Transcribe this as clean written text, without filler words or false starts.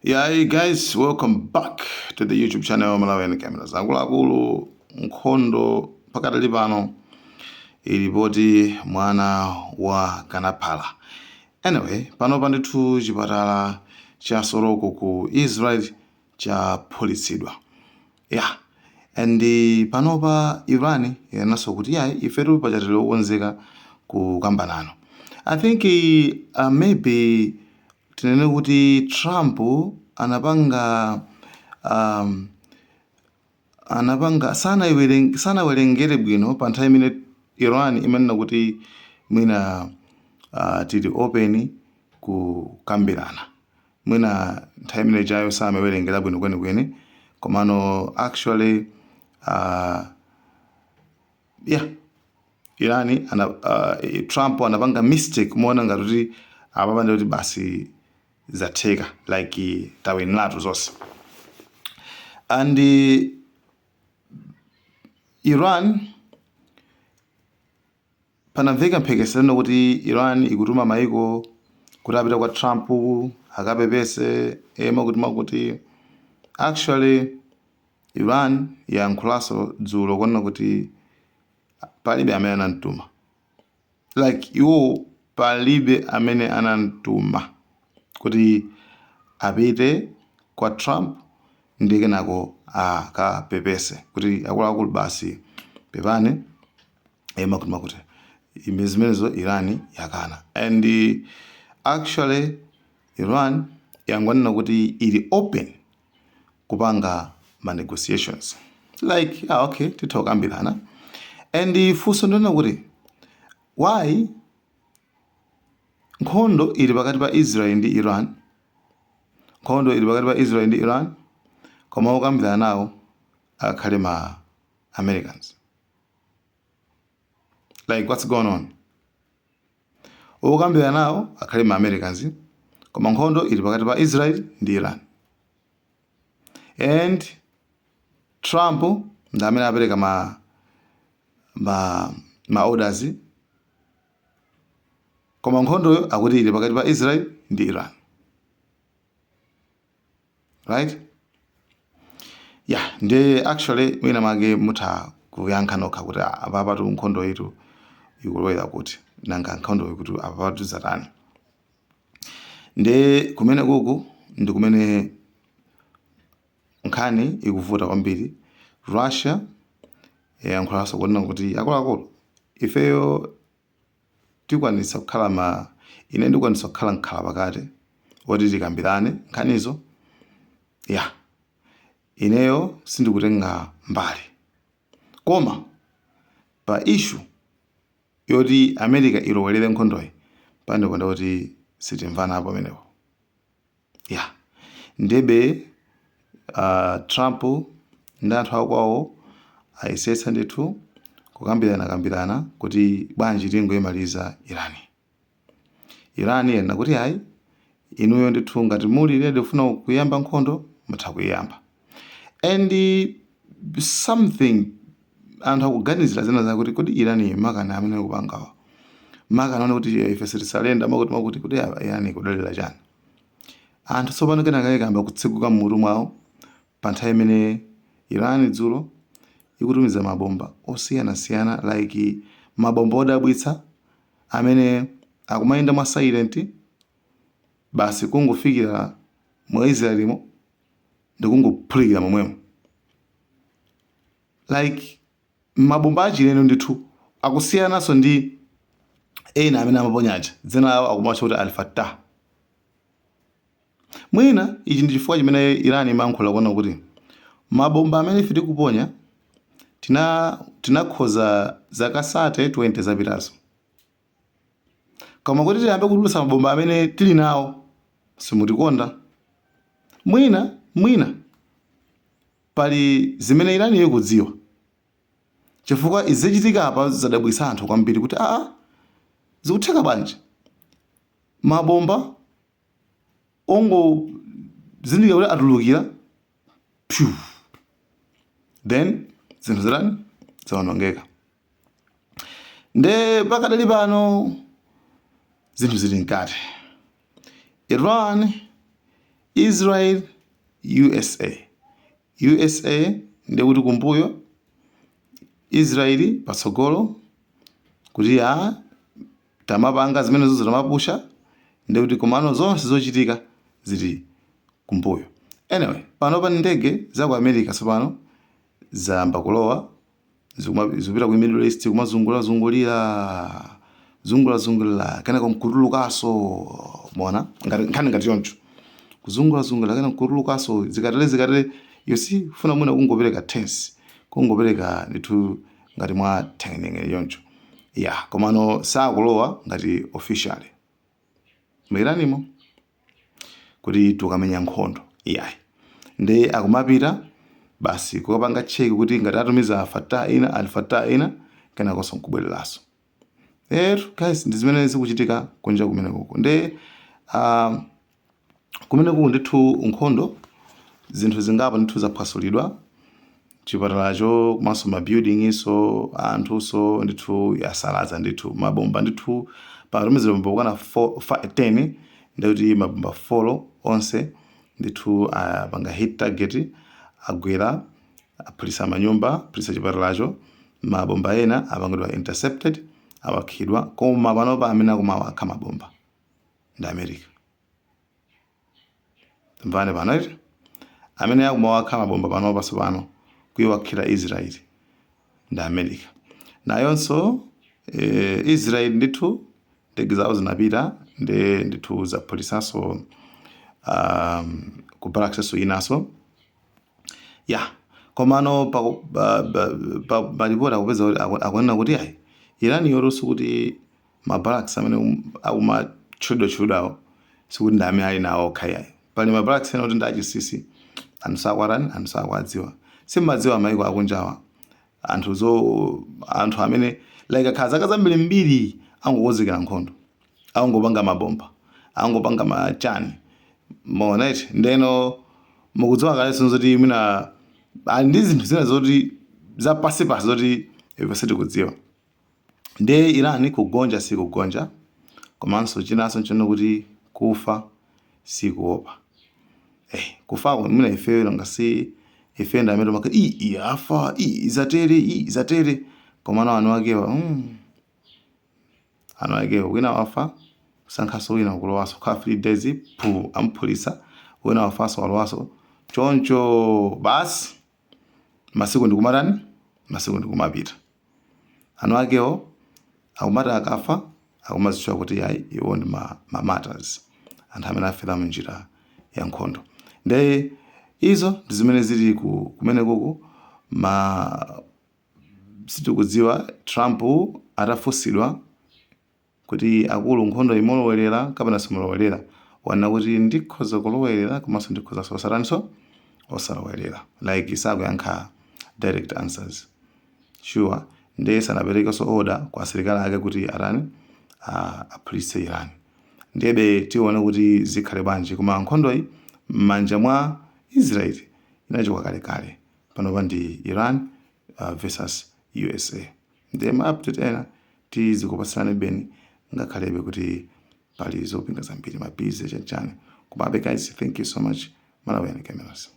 Yeah, hey guys, welcome back to the YouTube channel Malawian Cameras. Akuluakulu nkhondo pakadali pano ilipoti mwana wa Kanapala. Anyway, pano pandithu chipatala cha Soroko ku Israel chaphulitsidwa. Yeah. And panopa Iran yanaso kuti yayi ifetu pachatele okonzeka kukambana. I think maybe tinene kuti Trump anapanga sanawerengere bwino pa nthawi imene Iran imanena kuti mwina tili open kukambirana. Mwina nthawi imene jayo samawerengera bwino kwenikweni. Komano actually Iran Trump anapanga mistake muona ngati apapande kuti basi zatheka like tawinatu zonse. And Iran panamveka mphekesera kuti Iran ikutuma maiko kuti apita kwa Trump akapepese kuti actually Iran yankhulaso dzulo kuona kuti palibe amene anamtuma. Like iwo palibe amene anamtuma kuti apite kwa Trump ndi kenako akapepese kuti akuluakulu basi pepane kuti zimenezo Iran yakana. And actually Iran yangonena kuti ili open kupanga ma negotiations like okay titokambirana. And funso ndona kuti why nkhondo ili pakati pa Israel ndi Iran, koma okambirana nawo akhale ma Americans. Like what's going on? Okambirana nawo akhale ma Americans koma nkhondo ili pakati pa Israel ndi Iran. And Trump ndamene apereka ma orders koma nkhondo akuti ili pakati pa Israel ndi Iran. Right? Yeah, ndi actually mwina mage mutha kuyankha nokha kuti apapatu nkhondo yitu ikulowera kuti nanga nkhondo kuti apapatu zatani. Ndi kumene kuku ndi kumene nkhani ikuvuta kwambiri. Russia yankhulaso kuona kuti akuluakulu ifeyo tikwanisa kukhala ine ndikwanisa kukhala nkhala pakati woti tikambirane nkhanizo. Yeah. Ineyo sindikutenga mbali. Koma pa issue yoti America ilowelere nkhondoyi pandikonda kuti sitimvana apo pamenepo. Yeah. Ndebe Trump ndi anthu akwawo ayisetsa ndithu kukambirana kuti bwanji tingoyimaliza Iran yena kuti hayi inuyo ndithu ngati muli ready kufuna kuyamba nkhondo mutha kuyamba. And something anthu akuganizira zina zakuti kuti Iran makana amene kupangawa makana kuti ife sitisalenda makuti kuti Iran kudalira chani. Anthu tsopano kenaka kamba kutsekuka mmutu mwawo pa nthawi imene Iran dzulo ikutumiza mabomba osiyanasiyana like mabomba odabwitsa amene akumayenda mwa silent basi kungofikira mu Israelimo ndi kungophulika momwemo. Like mabomba achilendo ndithu akusiyanaso ndi ena amene amaponyaja dzina lawo akumatcha kuti Al-Fattah. Mwina ichi ndi chifukwa chimene Iran imankhula kuona kuti mabomba amene ife tikuponya tinakhoza zaka 20 zapitazo. Koma kuti tiyambe kutulutsa mabomba amene tili nawo simutikonda. Mwina pali zimene Iran ikudziwa chifukwa izichitika apa zadabwisa anthu kwambiri kuti zikutheka bwanji mabomba zindikira kuti atulukira then zinthu zirani zawonongeka. Nde pakadali pano zinthu zili mkati. Iran Israel, USA ndekuti kumbuyo, Israeli patsogolo, kuti tamapanga zimenezo tamapusha, ndekuti komano zonse zochitika zili kumbuyo. Anyway, pano pa ndege za ku America tsopano zayamba kulowa, zikupita ku Middle East kumazungulira kana kumkutulukaso, mona ngati choncho kuzungulira kana kumkutulukaso zikatele yosi funa mwina kungopereka tense, kungopereka ndithu ngati mwa tengenge yoncho komano sakulowa ngati officially mwiranimo kuti tukamenya nkhondo ndi akumapita basi kukapanga cheki kuti ngati atumiza Al-Fatah ina kana koso nkubwereraso. Guys, ndi zimene zikuchitika kunja kumene kuko. Ndi kumene kuko ndithu nkhondo zinthu zingapo ndithu zaphwasulidwa, chipatalacho komanso mabuilding iso anthuso ndithu yasalaza ndithu mabomba ndithu patumizira mabomba kana 10 ndikuti mabomba 4 onse ndithu apanga hit target, agwera aphulisa manyumba, aphulisa chipatalacho, mabomba ena apangidwa intercepted, awakhidwa, koma panopa amene akumawakha mabomba ndi America. Mvane pano amene akumawakha mabomba panopa sopano kuyiwakhira Israel ndi America. Nayonso Israel ndithu ndege zawo zinapita ndithu zaphulisanso ku barracks inaso. Komano pa report akupeza akunena kuti Iran yorusu kuti mabarracks amene akumatchudwa sikuti ndi amene ali nawo khaya. Pali mabarracks ena kuti ndi achisisi, anthu sakwadziwa. Simadziwa maiko akunjawa. Anthu amene like akhala zaka zambiri angokozekera nkhondo, angopanga mabomba, angopanga machani. Monete ndeno mukudziwa kaleso zoti mwina ndi zinthu zina zoti zapasi zoti ipaseti kudziwa. Ndi Iran kugonja sikugonja, komanso chinaso nchono kuti kufa sikuopa. Kufako mwina ifeyo ngasi ifenda amene maka afa izatere komano anu akewa wina wafa sankhaso wina kulowaso ka 3 days amphulisa wina wafaso walowaso choncho basi masiku ndikumapita anu akewo akumata akafa akumazichwa kuti iwo ndi matters anthu amene afera munjira ya nkhondo. Ndi izo ndi zimene zili kumene kuku sitikudziwa Trump atafunsidwa kuti akulu nkhondo imolowerera kapena simolowerera, wana kuti ndikhoza kulowerera komanso ndikhoza osalowerera, like sakuyankha direct answers. Sure, ndiye sanaperekenso order kwa asilikali ake kuti aphulise Iran. Ndiyebe tione kuti zikhale bwanji, koma nkhondoyi m'manja mwa Israel inachoka kalekale, panopa ndi Iran versus USA. Ndiye ma-update ena tizikupatsirani beni ngakhalebe kuti pali zopinga zambiri mabize chanchani. Kumabe guys, thank you so much. Malawi and cameras.